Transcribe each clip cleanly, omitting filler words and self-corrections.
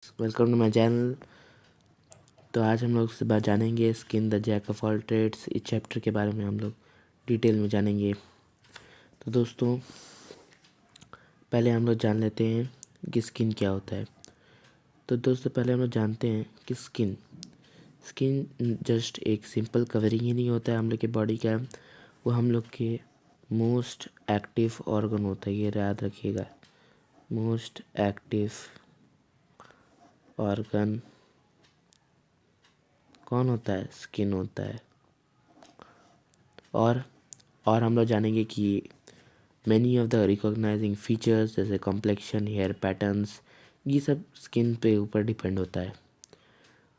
Welcome to my channel. तो आज हम लोग इस बार जानेंगे skin the jack of all trades. इस चैप्टर के बारे में हम लोग डिटेल में जानेंगे। तो दोस्तों, पहले हम लोग जान लेते हैं कि स्किन क्या होता है। तो दोस्तों, पहले हम लोग जानते हैं कि स्किन स्किन जस्ट एक सिंपल कवरिंग ही नहीं होता है हम लोग के बॉडी का। वो हम लोग के मोस्ट एक्टिव ऑर्गन होता है, ये याद रखिएगा। मोस्ट एक्टिव ऑर्गन कौन होता है? स्किन होता है। और हम लोग जानेंगे कि many of the recognising features जैसे कॉम्प्लेक्शन, हेयर पैटर्न्स, ये सब स्किन पे ऊपर डिपेंड होता है।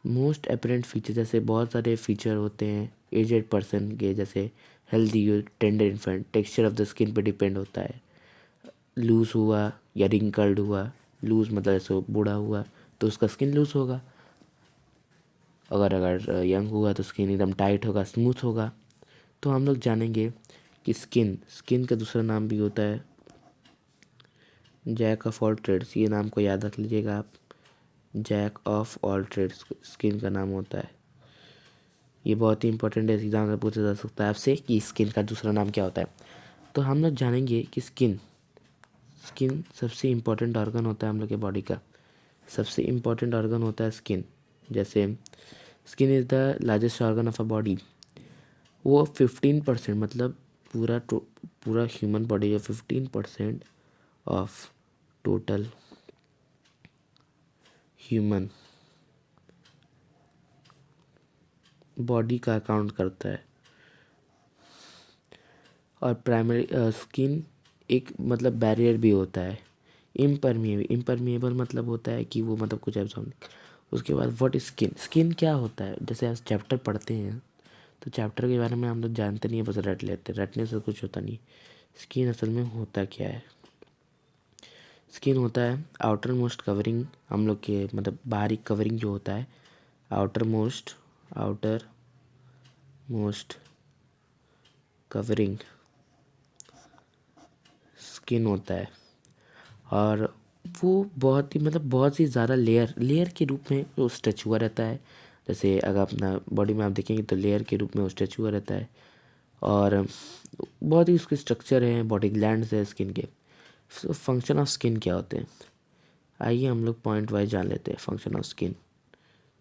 मोस्ट अपेरेंट फीचर जैसे बहुत सारे फीचर होते हैं एजेड पर्सन के, जैसे healthy tender infant, texture of the skin पे डिपेंड होता है। लूज़ हुआ या रिंकल्ड हुआ, लूज़ मतलब ऐसे बूढ़ा हुआ तो उसका स्किन लूज़ होगा। अगर यंग हुआ तो स्किन एकदम टाइट होगा, स्मूथ होगा। तो हम लोग जानेंगे कि स्किन का दूसरा नाम भी होता है जैक ऑफ ऑल ट्रेड्स। ये नाम को याद रख लीजिएगा आप। Jack of all trades skin का नाम होता है। ये बहुत ही इंपॉर्टेंट है, एग्जाम में पूछा जा सकता है आपसे कि स्किन का दूसरा नाम क्या होता है। तो हम लोग जानेंगे कि स्किन सबसे इम्पोर्टेंट ऑर्गन होता है हम लोग के बॉडी का। सबसे इम्पोर्टेंट ऑर्गन होता है स्किन। जैसे skin is the largest organ of a body. वो 15% मतलब पूरा ह्यूमन बॉडी का 15% ऑफ टोटल ह्यूमन बॉडी का अकाउंट करता है। और प्राइमरी स्किन एक मतलब बैरियर भी होता है। इम्परमिएबल मतलब होता है कि वो मतलब कुछ एब्जॉर्ब नहीं। उसके बाद व्हाट स्किन क्या होता है, जैसे आज चैप्टर पढ़ते हैं तो चैप्टर के बारे में हम लोग जानते नहीं है, बस रट लेते हैं। रटने से कुछ होता नहीं। स्किन असल में होता क्या है? स्किन होता है आउटर मोस्ट कवरिंग, हम लोग के मतलब बाहरी कवरिंग जो होता है। आउटर मोस्ट कवरिंग स्किन होता है। और वो बहुत ही मतलब बहुत ही ज़्यादा लेयर के रूप में वो स्ट्रेच हुआ रहता है। जैसे अगर अपना बॉडी में आप देखेंगे तो लेयर के रूप में वो स्ट्रेच हुआ रहता है। और बहुत ही उसके स्ट्रक्चर है, बॉडी ग्लैंड्स है स्किन के। फंक्शन ऑफ स्किन क्या होते हैं, आइए हम लोग पॉइंट वाइज जान लेते हैं। Function of skin,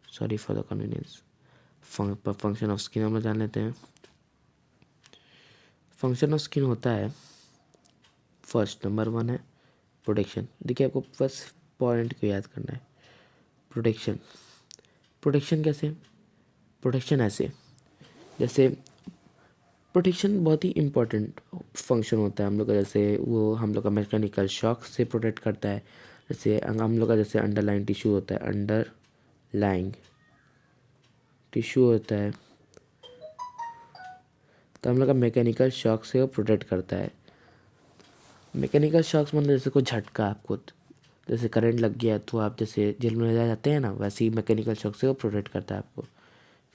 sorry for the convenience. Function of skin हम लोग जान लेते हैं। फंक्शन ऑफ स्किन होता है, फर्स्ट नंबर 1 है प्रोटेक्शन। देखिए, आपको बस पॉइंट को याद करना है। प्रोटेक्शन प्रोटेक्शन कैसे? प्रोटेक्शन ऐसे, जैसे प्रोटेक्शन बहुत ही इम्पोर्टेंट फंक्शन होता है हम लोग का। जैसे वो हम लोग का मैकेनिकल शॉक से प्रोटेक्ट करता है। जैसे हम लोग का जैसे अंडरलाइन टिश्यू होता है, अंडरलाइंग टिश्यू होता है, तो हम लोग का मैकेनिकल शॉक से वो प्रोटेक्ट करता है। मैकेनिकल शॉक्स मतलब जैसे कोई झटका आपको, जैसे करंट लग गया तो आप जैसे जेल में रह जाते हैं ना, वैसे ही मैकेनिकल शॉक से वो प्रोटेक्ट करता है आपको।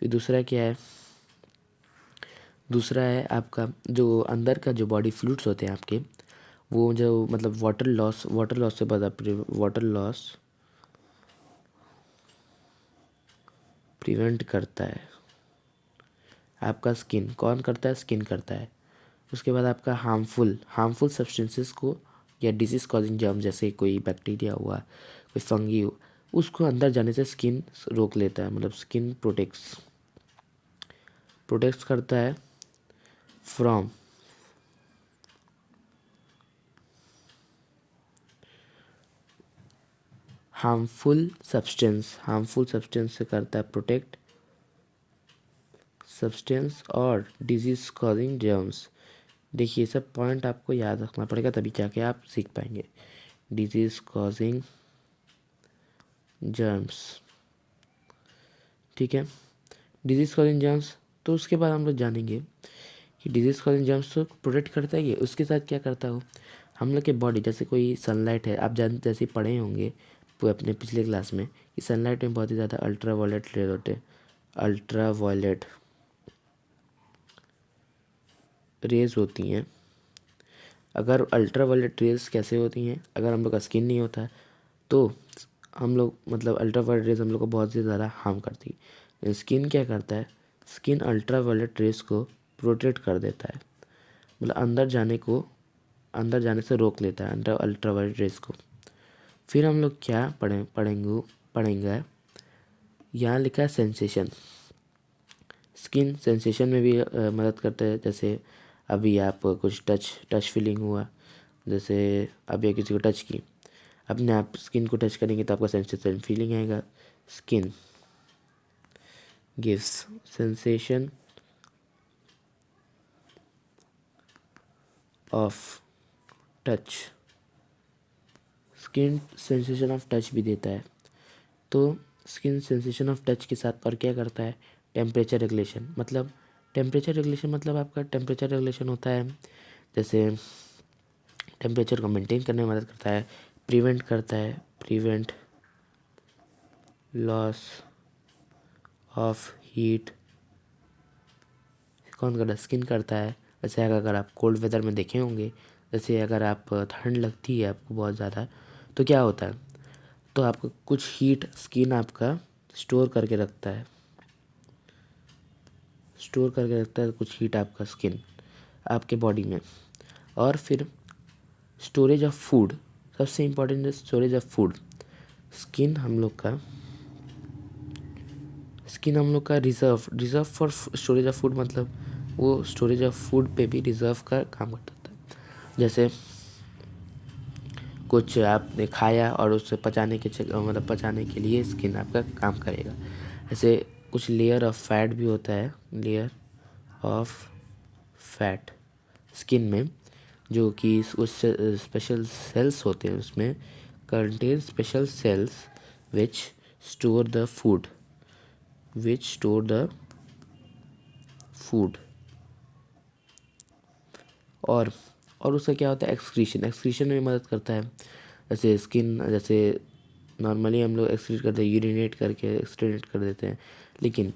फिर दूसरा क्या है? दूसरा है आपका जो अंदर का जो बॉडी फ्लूइड्स होते हैं आपके, वो जो मतलब वाटर लॉस से बचा, वाटर लॉस प्रिवेंट करता है आपका। स्किन कौन करता है? स्किन करता है। उसके बाद आपका हार्मफुल सब्सटेंसेस को या डिजीज कॉजिंग जर्म, जैसे कोई बैक्टीरिया हुआ, कोई फंगी हो, उसको अंदर जाने से स्किन रोक लेता है। मतलब स्किन प्रोटेक्ट्स करता है फ्रॉम हार्मफुल सब्सटेंस से करता है प्रोटेक्ट सब्सटेंस और डिजीज कॉजिंग जर्म्स। देखिए, सब पॉइंट आपको याद रखना पड़ेगा, तभी जाके आप सीख पाएंगे। डिजीज कॉजिंग जर्म्स, ठीक है। डिजीज कॉजिंग जर्म्स, तो उसके बाद हम लोग जानेंगे कि डिजीज कॉजिंग जर्म्स तो प्रोटेक्ट करता ही है, उसके साथ क्या करता हो हम लोग के बॉडी। जैसे कोई सनलाइट है, आप जैसे पढ़े होंगे वो अपने पिछले क्लास में कि सनलाइट में बहुत ही ज़्यादा अल्ट्रा वायलेट रेज होते हैं। अल्ट्रा वायलेट रेज होती हैं। अगर अल्ट्रा वायलेट रेज कैसे होती हैं, अगर हम लोग का स्किन नहीं होता है तो हम लोग मतलब अल्ट्रावायलेट रेज हम लोग को बहुत ही ज़्यादा हार्म करती है। स्किन क्या करता है, स्किन अल्ट्रावायलेट रेज को प्रोटेक्ट कर देता है, मतलब अंदर जाने से रोक लेता है अल्ट्रावायलेट रेज को। फिर हम लोग क्या पढ़ेंगे, यहाँ लिखा है सेंसेशन। स्किन सेंसेशन में भी मदद करता है। जैसे अभी आप कुछ टच फीलिंग हुआ, जैसे अभी किसी को टच की, अपने आप स्किन को टच करेंगे तो आपका सेंसेशन फीलिंग आएगा। Skin gives sensation of touch, skin sensation of touch भी देता है। तो स्किन सेंसेशन ऑफ टच के साथ और क्या करता है, टेम्परेचर रेगुलेशन। मतलब टेम्परेचर रेगुलेशन मतलब आपका टेम्परेचर रेगुलेशन होता है, जैसे टेम्परेचर को मेंटेन करने में मदद करता है, प्रिवेंट लॉस ऑफ हीट कौन करता है, स्किन करता है। जैसे अगर आप कोल्ड वेदर में देखे होंगे, जैसे अगर आप ठंड लगती है आपको बहुत ज़्यादा, तो क्या होता है, तो आपको कुछ हीट स्किन आपका स्टोर करके रखता है कुछ हीट आपका स्किन आपके बॉडी में। और फिर स्टोरेज ऑफ फूड, सबसे इम्पोर्टेंट है स्टोरेज ऑफ फूड। स्किन हम लोग का reserve for storage of food, मतलब वो स्टोरेज ऑफ फूड पे भी रिजर्व का काम करता है। जैसे कुछ आपने खाया और उसे पचाने के लिए स्किन आपका काम करेगा। ऐसे कुछ लेयर ऑफ फैट भी होता है, लेयर ऑफ फैट स्किन में, जो कि उस स्पेशल सेल्स होते हैं, उसमें contain special cells which store the food और उसका क्या होता है, एक्सक्रीशन में मदद करता है। जैसे नॉर्मली हम लोग एक्सक्रीट करते हैं, यूरिनेट करके एक्सक्रीट कर देते हैं, लेकिन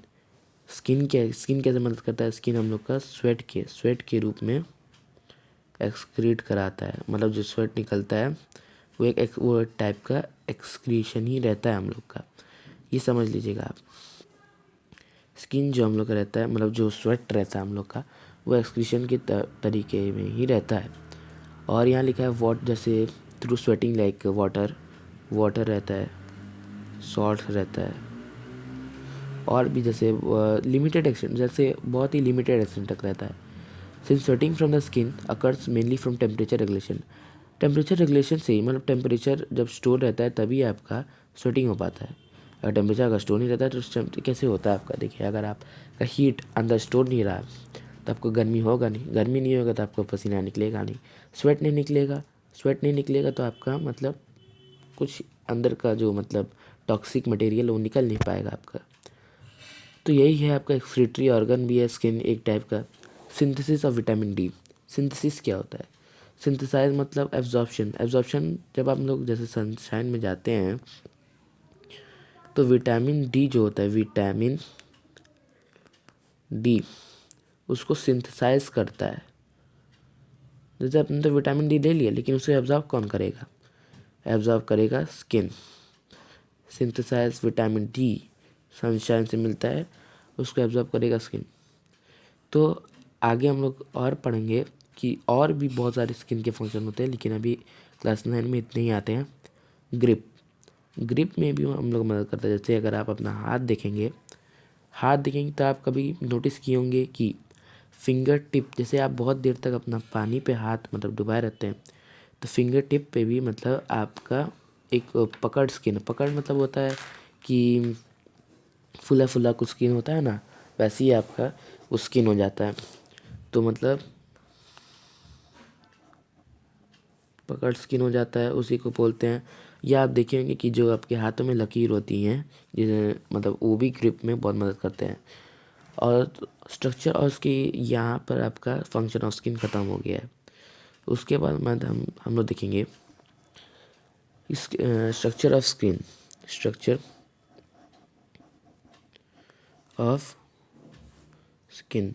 स्किन कैसे मदद करता है, स्किन हम लोग का स्वेट के रूप में एक्सक्रीट कराता है। मतलब जो स्वेट निकलता है वो एक टाइप का एक्सक्रीशन ही रहता है हम लोग का, ये समझ लीजिएगा आप। स्किन जो हम लोग का रहता है, मतलब जो स्वेट रहता है हम लोग का, वो एक्सक्रीशन के तरीके में ही रहता है। और यहाँ लिखा है जैसे थ्रू स्वेटिंग लाइक वाटर रहता है, सॉल्ट रहता है, और भी जैसे लिमिटेड एक्सटेंट, जैसे बहुत ही लिमिटेड एक्सटेंट तक रहता है। Since sweating from the skin occurs mainly from temperature regulation से ही, मतलब टेम्परेचर जब स्टोर रहता है तभी आपका स्वेटिंग हो पाता है। अगर टेम्परेचर अगर स्टोर नहीं रहता है तो उस टाइम कैसे होता है आपका, देखिए अगर आपका हीट अंदर स्टोर नहीं रहा तो आपको गर्मी होगा नहीं होगा तो आपको पसीना निकलेगा नहीं, स्वेट नहीं निकलेगा तो आपका मतलब कुछ अंदर का जो मतलब टॉक्सिक मटेरियल वो निकल नहीं पाएगा आपका। तो यही है आपका एक्सक्रीटरी ऑर्गन भी है स्किन एक टाइप का। Synthesis of vitamin D, synthesis क्या होता है, सिंथेसाइज मतलब एब्जॉर्प्शन जब हम लोग जैसे सनशाइन में जाते हैं तो विटामिन डी जो होता है, विटामिन डी उसको सिंथेसाइज करता है। जैसे आपने तो विटामिन डी ले लिया, लेकिन उसे एब्जॉर्ब कौन करेगा, एब्जॉर्ब करेगा skin. Synthesise vitamin D sunshine से मिलता है, उसको एब्जॉर्ब करेगा स्किन। तो आगे हम लोग और पढ़ेंगे कि और भी बहुत सारे स्किन के फंक्शन होते हैं, लेकिन अभी क्लास 9 में इतने ही आते हैं। ग्रिप में भी हम लोग मदद करते हैं। जैसे अगर आप अपना हाथ देखेंगे तो आप कभी नोटिस किए होंगे कि फिंगर टिप, जैसे आप बहुत देर तक अपना पानी पे हाथ मतलब डुबाए रहते हैं, तो फिंगर टिप पे भी मतलब आपका एक पकड़ मतलब होता है कि फुला फुला कुछ स्किन होता है ना, वैसे ही आपका वो स्किन हो जाता है। तो मतलब पकड़ स्किन हो जाता है, उसी को बोलते हैं। या आप देखे होंगे कि जो आपके हाथों में लकीर होती हैं, जिसे मतलब वो भी ग्रिप में बहुत मदद करते हैं। और स्ट्रक्चर और उसकी यहाँ पर आपका फंक्शन ऑफ स्किन ख़त्म हो गया है। उसके बाद हम लोग देखेंगे इस structure of skin, structure of skin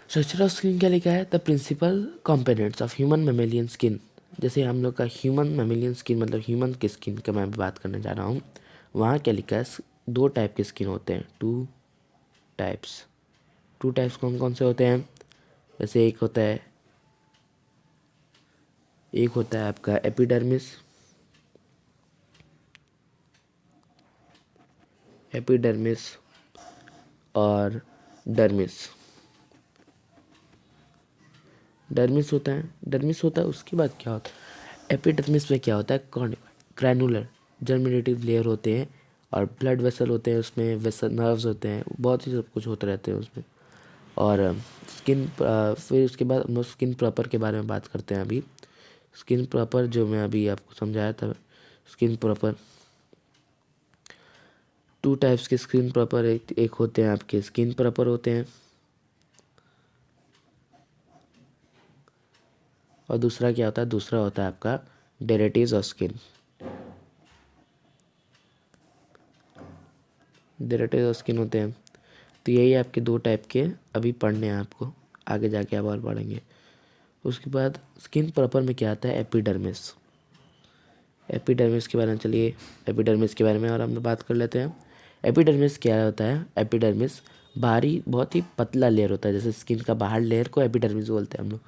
structure of skin क्या लिखा है, the principal components of human mammalian skin. जैसे हम लोग का ह्यूमन मेमेलियन स्किन मतलब ह्यूमन की स्किन का मैं बात करने जा रहा हूँ। वहाँ क्या लिखा है, 2 टाइप के स्किन होते हैं, 2 टाइप्स। 2 टाइप्स कौन कौन से होते हैं? जैसे एक होता है आपका एपिडर्मिस और डर्मिस। डर्मिस होता है, उसके बाद क्या होता है, एपिडर्मिस में क्या होता है, ग्रैनुलर जर्मिनेटिव लेयर होते हैं और ब्लड वेसल होते हैं, उसमें वेसल नर्व्स होते हैं, बहुत ही सब कुछ होते रहते हैं उसमें। और फिर उसके बाद हम लोग स्किन प्रॉपर के बारे में बात करते हैं अभी। स्किन प्रॉपर जो मैं अभी आपको समझाया था, स्किन प्रॉपर 2 टाइप्स के स्किन प्रॉपर, एक होते हैं आपके स्किन प्रॉपर होते हैं और दूसरा क्या होता है, दूसरा होता है आपका derivatives of skin. Derivatives of skin होते हैं। तो यही आपके 2 टाइप के अभी पढ़ने हैं आपको, आगे जाके आप और पढ़ेंगे। उसके बाद स्किन प्रॉपर में क्या आता है, एपिडर्मिस। एपिडर्मिस के बारे में चलिए, एपिडर्मिस के बारे में और हम लोग बात कर लेते हैं। एपिडर्मिस क्या होता है, एपिडर्मिस बाहरी बहुत ही पतला लेयर होता है, जैसे स्किन का बाहर लेयर को एपिडर्मिस बोलते हैं हम लोग।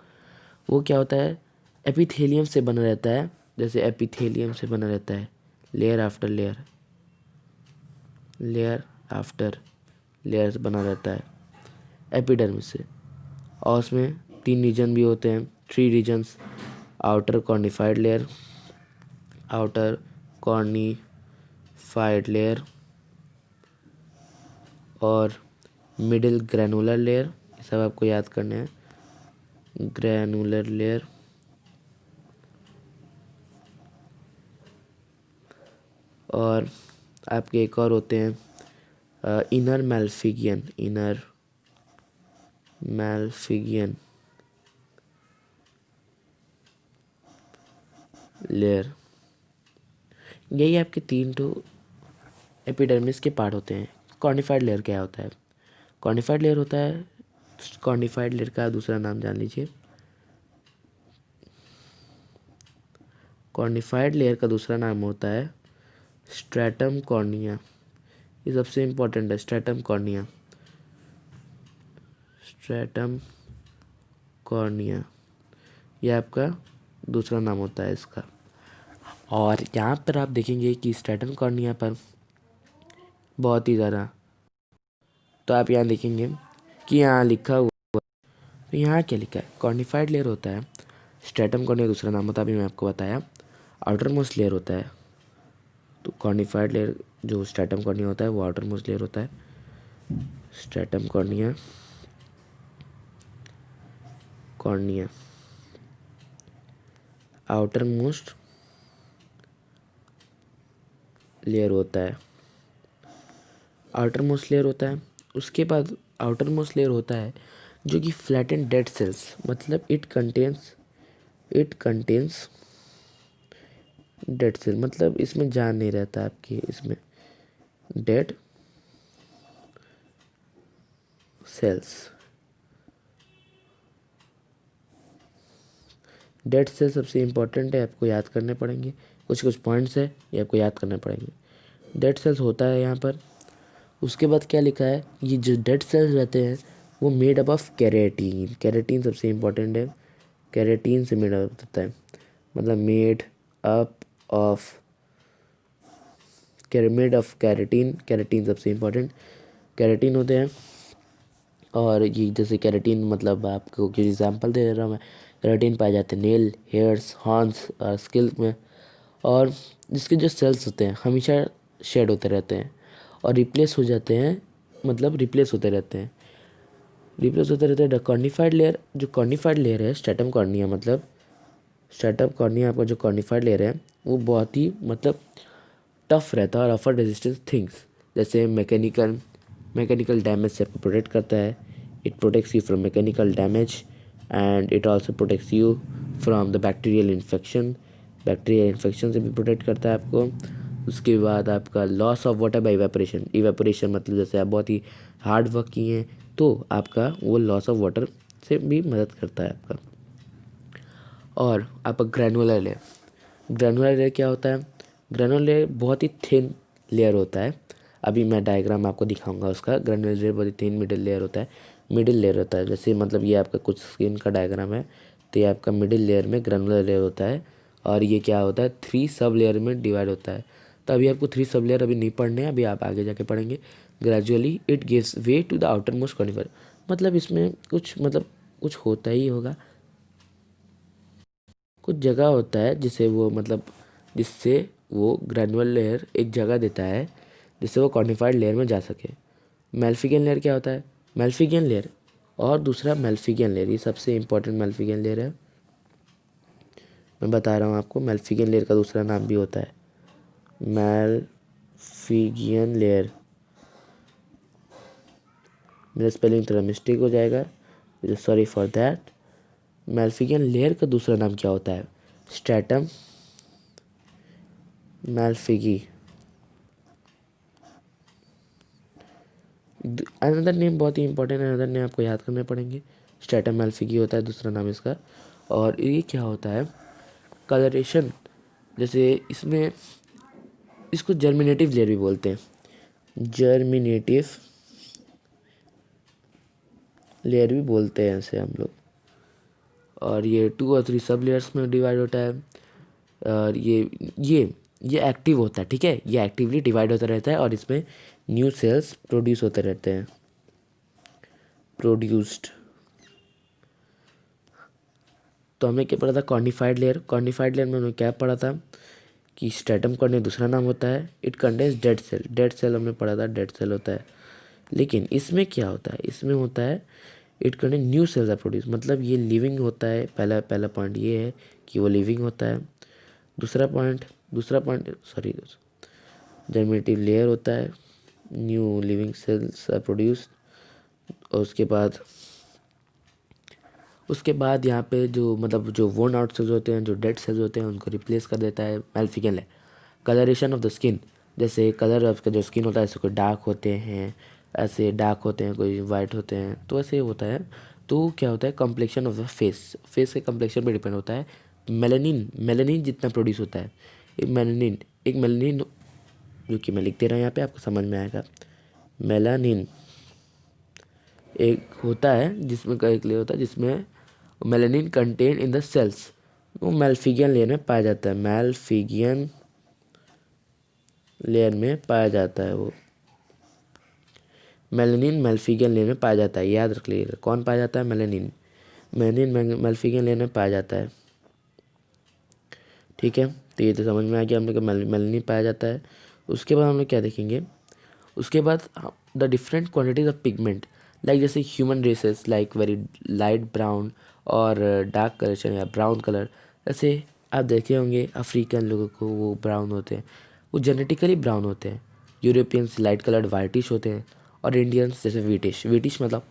वो क्या होता है, एपिथेलियम से बना रहता है, जैसे एपिथेलियम से बना रहता है, layer after layer, layer after layer से बना रहता है एपिडर्मिस से। और उसमें 3 रीजन भी होते हैं, 3 regions, outer cornified layer, outer cornified layer और मिडिल ग्रैनुलर लेयर। ये सब आपको याद करने हैं, ग्रैनुलर लेयर और आपके एक और होते हैं इनर मैलफिगियन लेयर। यही आपके 3 तो एपिडर्मिस के पार्ट होते हैं। कॉर्निफाइड लेयर क्या होता है, कॉर्निफाइड लेयर होता है, कॉर्निफाइड लेयर का दूसरा नाम जान लीजिए। कॉर्निफाइड लेयर का दूसरा नाम होता है स्ट्रैटम कॉर्निया। ये सबसे इम्पोर्टेंट है, स्ट्रैटम कॉर्निया, स्ट्रैटम कॉर्निया, ये आपका दूसरा नाम होता है इसका। और यहाँ पर आप देखेंगे कि स्ट्रैटम कॉर्निया पर बहुत ही ज़्यादा, तो आप यहाँ देखेंगे कि यहाँ लिखा हुआ, तो यहाँ क्या लिखा है, कॉर्निफाइड लेयर होता है, स्ट्रैटम कॉर्निया दूसरा नाम होता है, अभी मैं आपको बताया। आउटर मोस्ट लेयर होता है, तो कॉर्निफाइड लेयर जो स्ट्रैटम कॉर्निया होता है वो आउटर मोस्ट लेयर होता है, stratum cornea, cornea outer most layer होता है, आउटर मोस्ट लेयर होता है। उसके बाद आउटर मोस्ट लेयर होता है जो कि फ्लैटेंड डेड सेल्स, मतलब इट कंटेन्स डेड सेल, मतलब इसमें जान नहीं रहता आपकी, इसमें डेड सेल्स, डेड सेल सबसे इम्पोर्टेंट है, आपको याद करने पड़ेंगे, कुछ कुछ पॉइंट्स है ये आपको याद करने पड़ेंगे। डेड सेल्स होता है यहाँ पर। उसके बाद क्या लिखा है, ये जो डेड सेल्स रहते हैं वो made up of keratin, keratin सबसे इम्पोर्टेंट है, कैरेटीन से मेड अप होता है, मतलब up of made of keratin, keratin सबसे इम्पोर्टेंट, कैरेटीन होते हैं। और ये जैसे कैरेटीन मतलब आपको कुछ एग्जांपल दे रहा हूँ मैं, कैरेटीन पाए जाते हैं नेल, हेयर्स, हॉर्न्स और स्किल में। और जिसके जो सेल्स होते हैं हमेशा शेड होते रहते हैं और रिप्लेस हो जाते हैं, मतलब रिप्लेस होते रहते हैं। कॉर्निफाइड लेयर, जो कॉर्निफाइड लेयर है स्ट्रैटम कॉर्निया, मतलब स्ट्रैटम कॉर्निया आपका जो कॉर्निफाइड लेयर है वो बहुत ही मतलब टफ रहता है और ऑफर रेजिस्टेंस थिंग्स, जैसे मैकेनिकल डैमेज से आपको प्रोटेक्ट करता है, it protects you from mechanical damage and it also protects you from the bacterial infection से भी प्रोटेक्ट करता है आपको। उसके बाद आपका loss of water bye evaporation मतलब जैसे आप बहुत ही हार्ड वर्क किए हैं तो आपका वो लॉस ऑफ वाटर से भी मदद करता है आपका। और आपका ग्रैनुलर लेयर। ग्रैनुलर लेयर क्या होता है? ग्रैनुलर लेयर बहुत ही थिन लेयर होता है। अभी मैं डायग्राम आपको दिखाऊंगा उसका। ग्रैनुलर लेयर बहुत ही थिन मिडिल लेयर होता है। मिडिल लेयर होता है, जैसे मतलब ये आपका कुछ स्किन का डायग्राम है, तो ये आपका मिडिल लेयर में ग्रैनुलर लेयर होता है। और ये क्या होता है? 3 सब लेयर में डिवाइड होता है। तो अभी आपको 3 सब लेयर अभी नहीं पढ़ने हैं, अभी आप आगे जाके पढ़ेंगे। Gradually it gives way to the outermost conifer. मतलब इसमें कुछ होता ही होगा, कुछ जगह होता है जिसे वो मतलब जिससे वो ग्रैनुलर लेयर एक जगह देता है जिससे वो कॉर्निफाइड लेयर में जा सके। मेल्फिगियन लेयर क्या होता है? मेल्फिगियन लेयर और दूसरा मेल्फिगियन लेयर, ये सबसे इंपॉर्टेंट मेल्फिगियन लेयर है। मैं बता रहा हूँ आपको, मेल्फिगियन लेयर का दूसरा नाम भी होता है मेल्फिगियन लेयर। मेरा स्पेलिंग थोड़ा मिस्टेक हो जाएगा, sorry for that. Malpighian layer का दूसरा नाम क्या होता है? स्ट्रैटम मेल्फिगी। अनदर नेम बहुत ही इंपॉर्टेंट है, अनदर नेम आपको याद करने पड़ेंगे। स्ट्रैटम मेल्फिगी होता है दूसरा नाम इसका। और ये क्या होता है? कलरेशन, जैसे इसमें इसको जर्मिनेटिव लेयर भी बोलते हैं, जर्मिनेटिव लेयर भी बोलते हैं ऐसे हम लोग। और ये 2 और 3 सब लेयर्स में डिवाइड होता है। और ये एक्टिव होता है, ठीक है, ये एक्टिवली डिवाइड होता रहता है और इसमें न्यू सेल्स प्रोड्यूस होते रहते हैं, प्रोड्यूस्ड। तो हमें क्या पढ़ा था? Cornified layer. कॉर्निफाइड लेयर में हमने क्या पढ़ा था कि स्ट्रैटम कॉर्निया दूसरा नाम होता है। It contains dead cell. Dead cell हमने पढ़ा था, डेड सेल होता है। लेकिन इसमें क्या होता है? इसमें होता है it contain new cells are produce, मतलब ये लिविंग होता है। पहला पहला पॉइंट ये है कि वो लिविंग होता है। दूसरा पॉइंट सॉरी, जर्मिनेटिव लेयर होता है, new living cells are produced. और उसके बाद यहाँ पे जो मतलब जो वोर्न आउट सेल्स होते हैं, जो डेड सेल्स होते हैं, उनको रिप्लेस कर देता है Malpighian layer. Colouration of the skin, जैसे कलर आपका जो स्किन होता है, ऐसे कोई डार्क होते हैं, ऐसे डार्क होते हैं, कोई वाइट होते हैं, तो ऐसे होता है। तो क्या होता है? Complexion of the face, face के कम्प्लेक्शन पे डिपेंड होता है। मेलानिन, मेलानिन जितना प्रोड्यूस होता है, एक मेलानिन जो कि मैं लिख दे रहा हूँ यहाँ पे, आपको समझ में आएगा। मेलानिन एक होता है जिसमें का एक लेयर होता है जिसमें melanin contain in the cells, वो मेल्फिगियन लेयर में पाया जाता है। मेल्फिगियन लेयर में पाया जाता है वो मेलानिन मेल्फिगियन लेयर में पाया जाता है। याद रख लीजिएगा, कौन पाया जाता है? मेलानिन। मेलानिन मेल्फिगियन लेयर में पाया जाता है, ठीक है। तो ये तो समझ में आ गया हम लोग, मेलानिन पाया जाता है। उसके बाद हम लोग क्या देखेंगे? उसके बाद the different quantities of pigment, like जैसे human races like very light brown और डार्क कलर या ब्राउन कलर। ऐसे आप देखे होंगे अफ्रीकन लोगों को, वो ब्राउन होते हैं, वो जेनेटिकली ब्राउन होते हैं। यूरोपियंस लाइट कलर्ड वाइटिश होते हैं। और इंडियंस जैसे वीटिश, वीटिश मतलब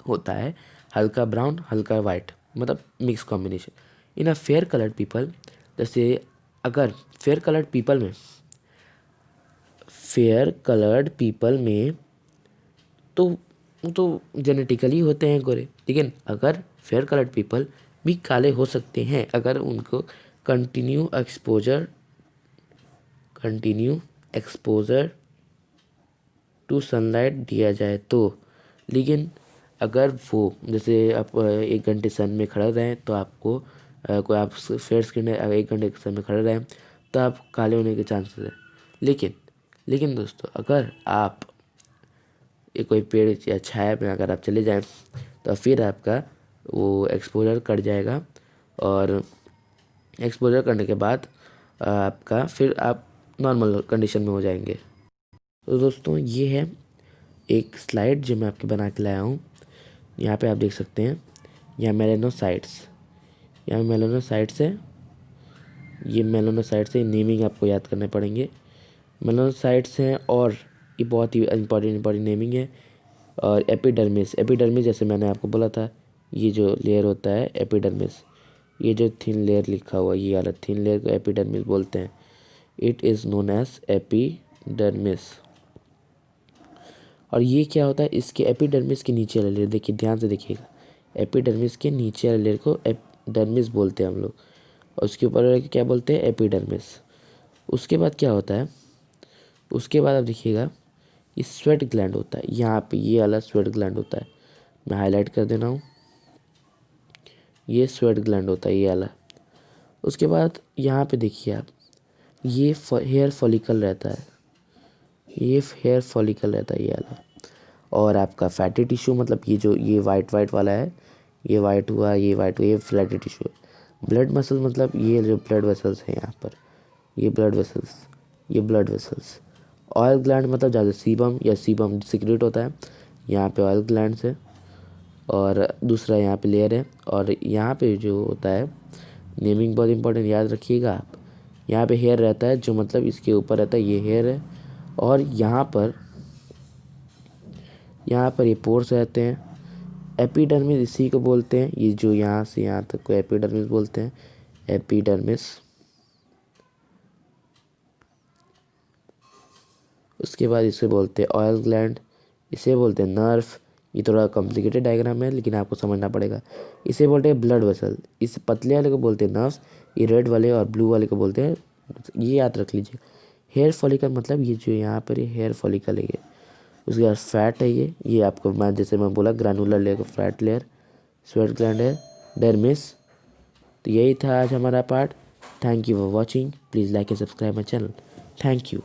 होता है हल्का ब्राउन हल्का वाइट, मतलब mix combination. In a fair coloured people, जैसे अगर फेयर कलर्ड पीपल में तो जेनेटिकली होते हैं गोरे, लेकिन अगर फेयर कलर्ड पीपल भी काले हो सकते हैं अगर उनको कंटिन्यू एक्सपोजर टू सनलाइट दिया जाए तो। लेकिन अगर वो जैसे आप 1 घंटे सन में खड़े रहें तो आपको कोई आप फेयर स्किन है, अगर 1 घंटे सन में खड़े रहें तो आप काले होने के चांसेस है। लेकिन लेकिन दोस्तों, अगर आप ये कोई पेड़ या छाया में अगर आप चले जाएं तो फिर आपका वो एक्सपोजर कट जाएगा। और एक्सपोजर करने के बाद आपका फिर आप नॉर्मल कंडीशन में हो जाएंगे। तो दोस्तों, ये है एक स्लाइड जो मैं आपके बना के लाया हूँ। यहाँ पे आप देख सकते हैं, यहाँ मेलानोसाइट्स, यहाँ मेलानोसाइट्स है। ये मेलानोसाइट्स है, नेमिंग आपको याद करने पड़ेंगे। मेलानोसाइट्स हैं और ये बहुत ही इंपॉर्टेंट नेमिंग है। और एपिडर्मिस, एपिडर्मिस जैसे मैंने आपको बोला था, ये जो लेयर होता है एपिडर्मिस, ये जो थिन लेयर लिखा हुआ है, ये वाला थिन लेयर को एपिडर्मिस बोलते हैं। It is known as epidermis. और ये क्या होता है? इसके एपिडर्मिस के नीचे वाले लेयर, देखिए ध्यान से देखिएगा, एपिडर्मिस के नीचे वाले लेयर को डर्मिस बोलते हैं हम लोग, और उसके ऊपर वाले को क्या बोलते हैं, एपिडर्मिस। उसके बाद क्या होता है, उसके बाद आप देखिएगा ये स्वेट ग्लैंड होता है, यहाँ पे ये वाला स्वेट ग्लैंड होता है, मैं हाईलाइट कर दे रहा हूँ, ये स्वेट ग्लैंड होता है ये वाला। उसके बाद यहाँ पे देखिए आप, ये हेयर फॉलिकल रहता है, ये हेयर फॉलिकल रहता है ये वाला। और आपका फैटी टिश्यू मतलब ये जो ये वाइट वाइट वाला है, ये वाइट हुआ, ये वाइट हुआ, ये फैटी टिश्यू है। ब्लड मसल मतलब ये जो ब्लड वेसल्स हैं यहाँ पर, ये ब्लड वेसल्स, ये ब्लड वेसल्स। ऑयल ग्लैंड मतलब ज़्यादा सीबम या सीबम सिक्रेट होता है, यहाँ पे ऑयल ग्लैंड से। और दूसरा यहाँ पे लेयर है, और यहाँ पे जो होता है, नेमिंग बहुत इंपॉर्टेंट याद रखिएगा आप। यहाँ पे हेयर रहता है जो मतलब इसके ऊपर रहता है, ये हेयर है। और यहाँ पर ये पोर्स रहते हैं। एपिडर्मिस इसी को बोलते हैं, ये जो यहाँ से यहाँ तक को एपिडर्मिस बोलते हैं, एपिडर्मिस। उसके बाद इसे बोलते हैं ऑयल ग्लैंड, इसे बोलते हैं नर्व। ये थोड़ा कॉम्प्लिकेटेड डायग्राम है लेकिन आपको समझना पड़ेगा। इसे बोलते हैं ब्लड वेसल, इस पतले वाले को बोलते हैं नर्व्स, ये रेड वाले और ब्लू वाले को बोलते हैं, ये याद रख लीजिए। हेयर फॉलिकल मतलब ये जो यहाँ पर ये हेयर फॉलिकल है ये। उसके बाद फैट है ये आपको मैं जैसे मैं बोला granular layer, fat layer, sweat gland है, डर्मिस। तो यही था आज हमारा part. Thank you for watching, please like and subscribe my channel. Thank you.